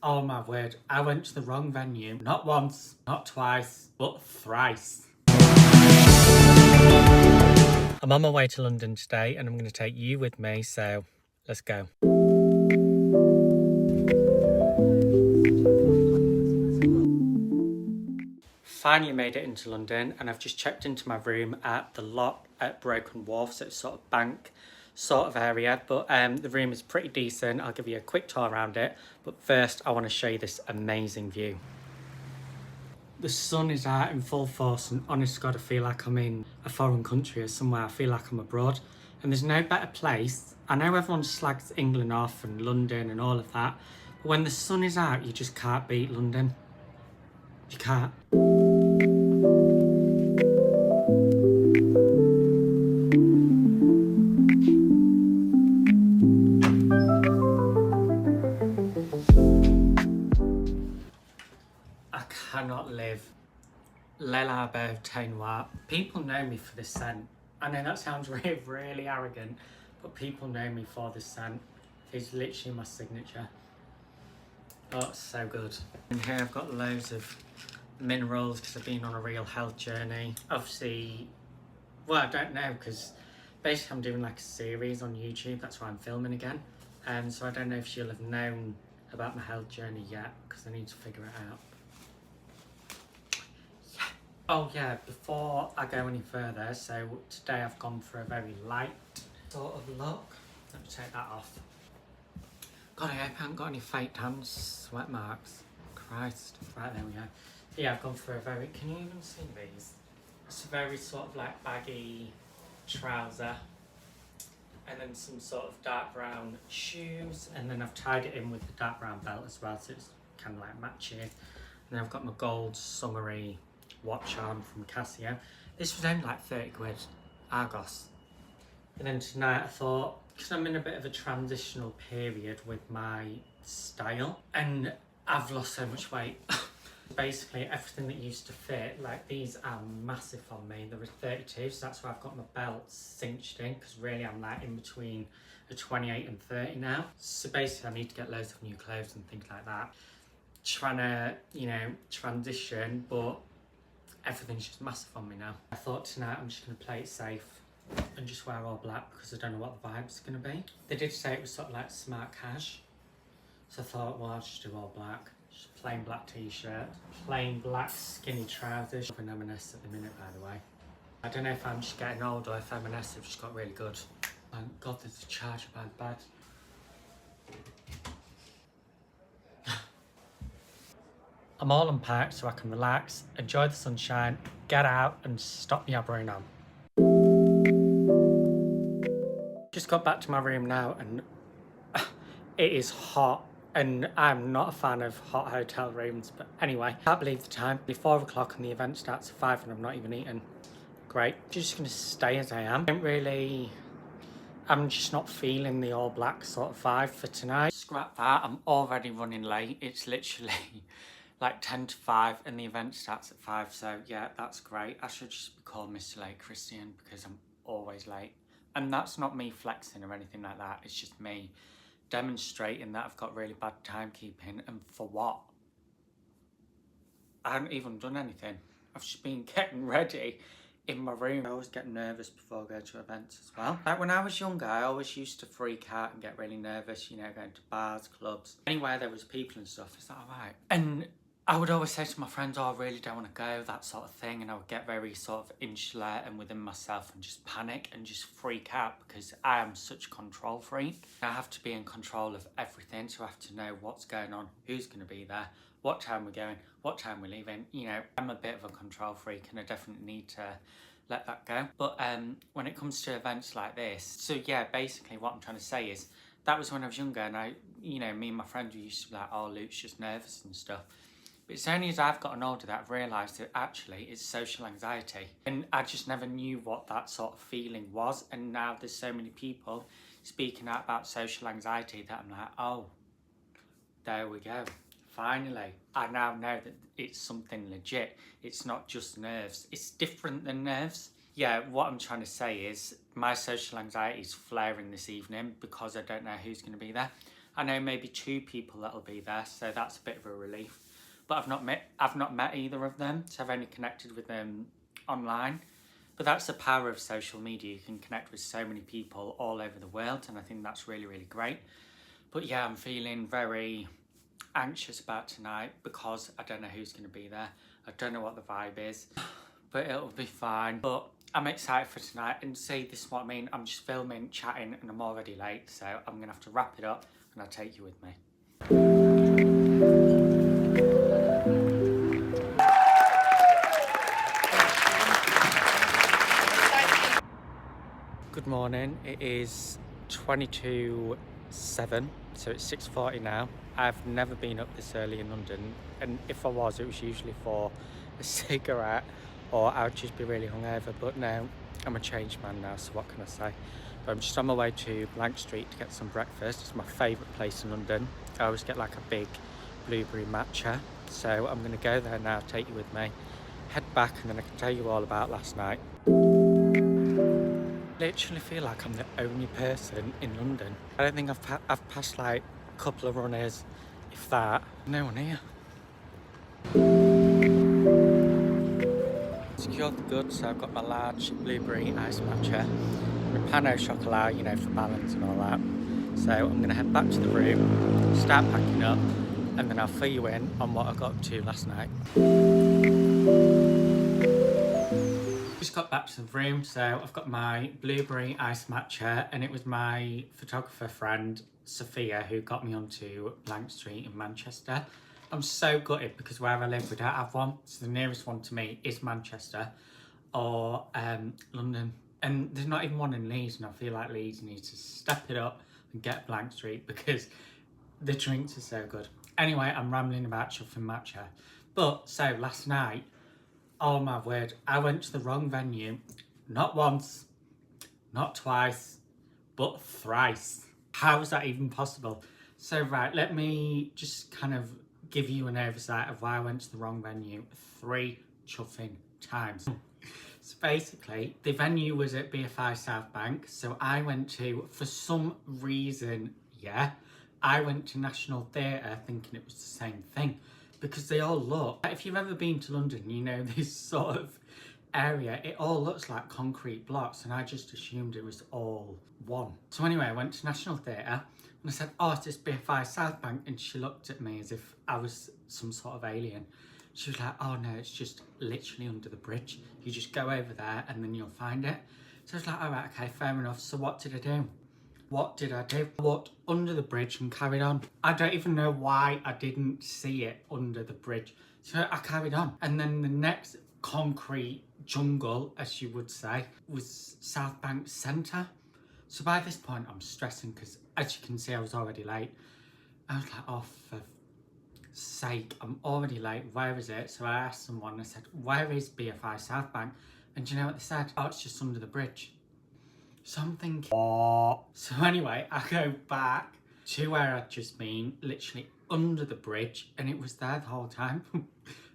Oh my word, I went to the wrong venue. Not once, not twice, but thrice. I'm on my way to London today and I'm going to take you with me, so let's go. Finally made it into London and I've just checked into my room at the Locke at Wharfe, so it's sort of bank sort of area, but the room is pretty decent. I'll give you a quick tour around it, but first I want to show you this amazing view. The sun is out in full force and honest to God, I feel like I'm in a foreign country or somewhere. I feel like I'm abroad and there's no better place. I know everyone slags England off and London and all of that, but when the sun is out, you just can't beat London. You can't. I cannot live Le Labo Teint Noir. People know me for this scent. I know that sounds really, really arrogant, but people know me for this scent. It's literally my signature. Oh, it's so good. And here I've got loads of minerals because I've been on a real health journey. Obviously, well, I don't know because basically I'm doing like a series on YouTube. That's why I'm filming again. So I don't know if you'll have known about my health journey yet because I need to figure it out. Oh yeah, before I go any further, so today I've gone for a very light sort of look. Let me take that off. God, I hope I haven't got any fake tan sweat marks. Christ. Right, there we go. Yeah, I've gone for a very, can you even see these? It's a very sort of like baggy trouser. And then some sort of dark brown shoes. And then I've tied it in with the dark brown belt as well, so it's kind of like matchy. And then I've got my gold summery watch on from Casio. This was only like 30 quid, Argos. And then tonight I thought, because I'm in a bit of a transitional period with my style and I've lost so much weight. Basically everything that used to fit, like these are massive on me. There was 32, so that's why I've got my belt cinched in, because really I'm like in between a 28 and 30 now. So basically I need to get loads of new clothes and things like that. Trying to, you know, transition, but everything's just massive on me now. I thought tonight I'm just going to play it safe and just wear all black because I don't know what the vibe's going to be. They did say it was sort of like smart cash. So I thought, well, I'll just do all black. Just a plain black t-shirt, plain black skinny trousers. I'm in M&S at the minute, by the way. I don't know if I'm just getting old or if M&S have just got really good. Thank God there's a charger by the bed. I'm all unpacked so I can relax, enjoy the sunshine, get out and stop yabbering on. Just got back to my room now and it is hot and I'm not a fan of hot hotel rooms, but anyway, can't believe the time. It's 4 o'clock and the event starts at 5 and I'm not even eating. Great, just gonna stay as I am. I'm just not feeling the all black sort of vibe for tonight. Scrap that, I'm already running late. It's literally like 10 to 5 and the event starts at 5, so yeah, that's great. I should just be called Mr. Late Christian because I'm always late. And that's not me flexing or anything like that, it's just me demonstrating that I've got really bad timekeeping, and for what? I haven't even done anything. I've just been getting ready in my room. I always get nervous before I go to events as well. Like when I was younger, I always used to freak out and get really nervous, you know, going to bars, clubs, anywhere there was people and stuff. Is that alright? And I would always say to my friends, oh, I really don't want to go, that sort of thing. And I would get very sort of insular and within myself and just panic and just freak out because I am such a control freak. I have to be in control of everything. So I have to know what's going on, who's going to be there, what time we're going, what time we're leaving. You know, I'm a bit of a control freak and I definitely need to let that go. But when it comes to events like this, so yeah, basically what I'm trying to say is that was when I was younger and I, you know, me and my friends used to be like, oh, Luke's just nervous and stuff. But it's only as I've gotten older that I've realised that actually it's social anxiety. And I just never knew what that sort of feeling was. And now there's so many people speaking out about social anxiety that I'm like, oh, there we go. Finally, I now know that it's something legit. It's not just nerves. It's different than nerves. Yeah, what I'm trying to say is my social anxiety is flaring this evening because I don't know who's going to be there. I know maybe 2 people that'll be there, so that's a bit of a relief. But I've not met either of them, so I've only connected with them online. But that's the power of social media. You can connect with so many people all over the world, and I think that's really, really great. But yeah, I'm feeling very anxious about tonight because I don't know who's going to be there. I don't know what the vibe is, but it'll be fine. But I'm excited for tonight, and see, this is what I mean. I'm just filming, chatting, and I'm already late, so I'm going to have to wrap it up, and I'll take you with me. Good morning. It is 22:07, so it's 6:40 now. I've never been up this early in London, and if I was, it was usually for a cigarette or I would just be really hungover. But no, I'm a changed man now, so what can I say? But I'm just on my way to Blank Street to get some breakfast. It's my favourite place in London. I always get like a big blueberry matcha, so I'm going to go there now, take you with me, head back, and then I can tell you all about last night. I literally feel like I'm the only person in London. I don't think I've passed like a couple of runners, if that. No one here. Secured the goods, so I've got my large blueberry iced matcha and a pan au chocolat, you know, for balance and all that. So I'm going to head back to the room, start packing up, and then I'll fill you in on what I got up to last night. Just got back to the room, so I've got my blueberry iced matcha, and it was my photographer friend Sophia who got me onto Blank Street in Manchester. I'm so gutted because where I live we don't have one, so the nearest one to me is Manchester or London, and there's not even one in Leeds, and I feel like Leeds needs to step it up and get Blank Street because the drinks are so good. Anyway, I'm rambling about chuffing matcha. But so last night, oh my word, I went to the wrong venue, not once, not twice, but thrice. How is that even possible? So right, let me just kind of give you an oversight of why I went to the wrong venue 3 chuffing times. So basically, the venue was at BFI South Bank, so I went to, for some reason, I went to National Theatre thinking it was the same thing, because they all look, if you've ever been to London, you know this sort of area, it all looks like concrete blocks, and I just assumed it was all one. So anyway, I went to National Theatre, and I said, oh, it's this BFI South Bank, and she looked at me as if I was some sort of alien. She was like, oh no, it's just literally under the bridge. You just go over there and then you'll find it. So I was like, all right, okay, fair enough. So what did I do? What did I do? I walked under the bridge and carried on. I don't even know why I didn't see it under the bridge. So I carried on. And then the next concrete jungle, as you would say, was South Bank Centre. So by this point, I'm stressing because, as you can see, I was already late. I was like, oh, for sake, I'm already late. Where is it? So I asked someone, I said, where is BFI South Bank? And do you know what they said? Oh, it's just under the bridge. So I'm thinking, what? So anyway, I go back to where I'd just been, literally under the bridge, and it was there the whole time,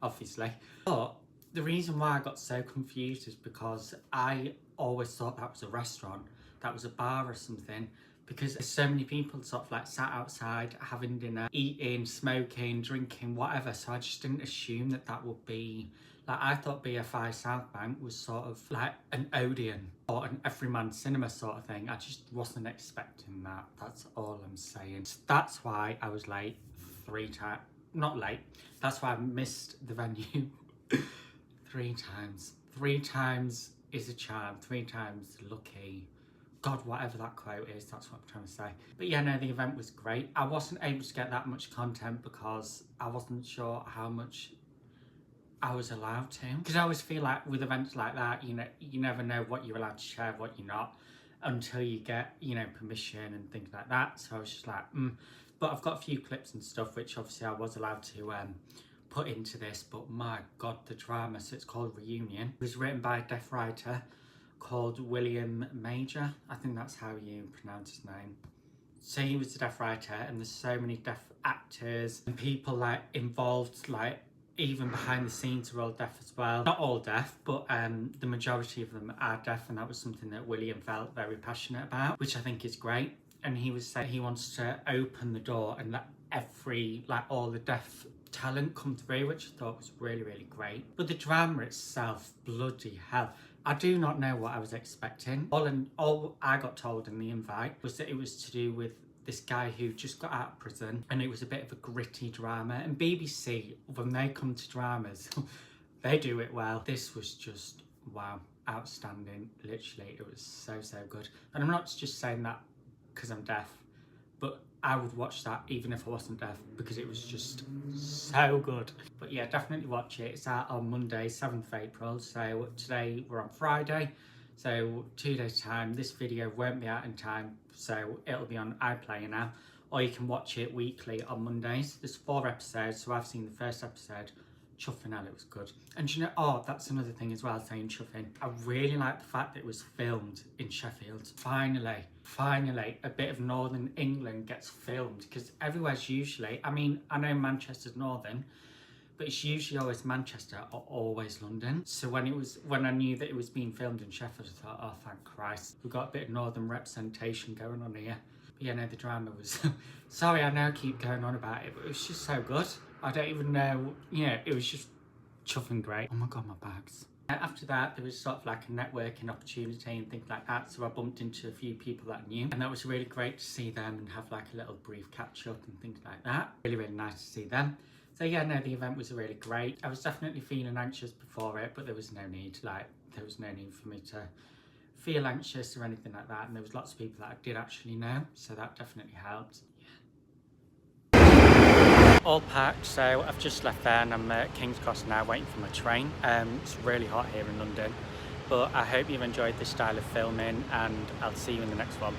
obviously. But the reason why I got so confused is because I always thought that was a restaurant, that was a bar or something, because there's so many people sort of like sat outside having dinner, eating, smoking, drinking, whatever. So I just didn't assume that that would be, like, I thought BFI South Bank was sort of like an Odeon or an Everyman Cinema sort of thing. I just wasn't expecting that. That's all I'm saying. So that's why I was late 3 times. Not late. That's why I missed the venue 3 times. 3 times is a charm. 3 times lucky. God, whatever that quote is, that's what I'm trying to say. But yeah, no, the event was great. I wasn't able to get that much content because I wasn't sure how much I was allowed to. Because I always feel like with events like that, you know, you never know what you're allowed to share, what you're not, until you get, you know, permission and things like that. So I was just like, But I've got a few clips and stuff, which obviously I was allowed to put into this. But my God, the drama. So it's called Reunion. It was written by a deaf writer called William Major. I think that's how you pronounce his name. So he was a deaf writer, and there's so many deaf actors and people like involved, like even behind the scenes are all deaf as well. Not all deaf, but the majority of them are deaf, and that was something that William felt very passionate about, which I think is great. and he was saying he wants to open the door and let all the deaf talent come through, which I thought was really, really great. But the drama itself, bloody hell, I do not know what I was expecting. All I got told in the invite was that it was to do with this guy who just got out of prison, and it was a bit of a gritty drama. And BBC, when they come to dramas, they do it well. This was just, wow, outstanding. Literally, it was so, so good. And I'm not just saying that because I'm deaf, but I would watch that even if I wasn't deaf, because it was just so good. But yeah, definitely watch it. It's out on Monday, 7th of April. So today we're on Friday. So 2 days time, this video won't be out in time. So it'll be on iPlayer now. Or you can watch it weekly on Mondays. There's 4 episodes. So I've seen the first episode. Chuffing hell, it was good. And you know, oh, that's another thing as well, saying chuffing. I really like the fact that it was filmed in Sheffield. Finally, a bit of Northern England gets filmed, because everywhere's usually, I mean, I know Manchester's Northern, but it's usually always Manchester or always London. So when I knew that it was being filmed in Sheffield, I thought, oh, thank Christ. We've got a bit of Northern representation going on here. But yeah, no, the drama was, sorry, I know I keep going on about it, but it was just so good. I don't even know, you know, it was just chuffing great. Oh my God, my bags. After that, there was sort of like a networking opportunity and things like that. So I bumped into a few people that I knew, and that was really great to see them and have like a little brief catch up and things like that. Really, really nice to see them. So yeah, no, the event was really great. I was definitely feeling anxious before it, but there was no need. There was no need for me to feel anxious or anything like that. And there was lots of people that I did actually know, so that definitely helped. All packed, so I've just left there and I'm at King's Cross now waiting for my train. It's really hot here in London, but I hope you've enjoyed this style of filming, and I'll see you in the next one.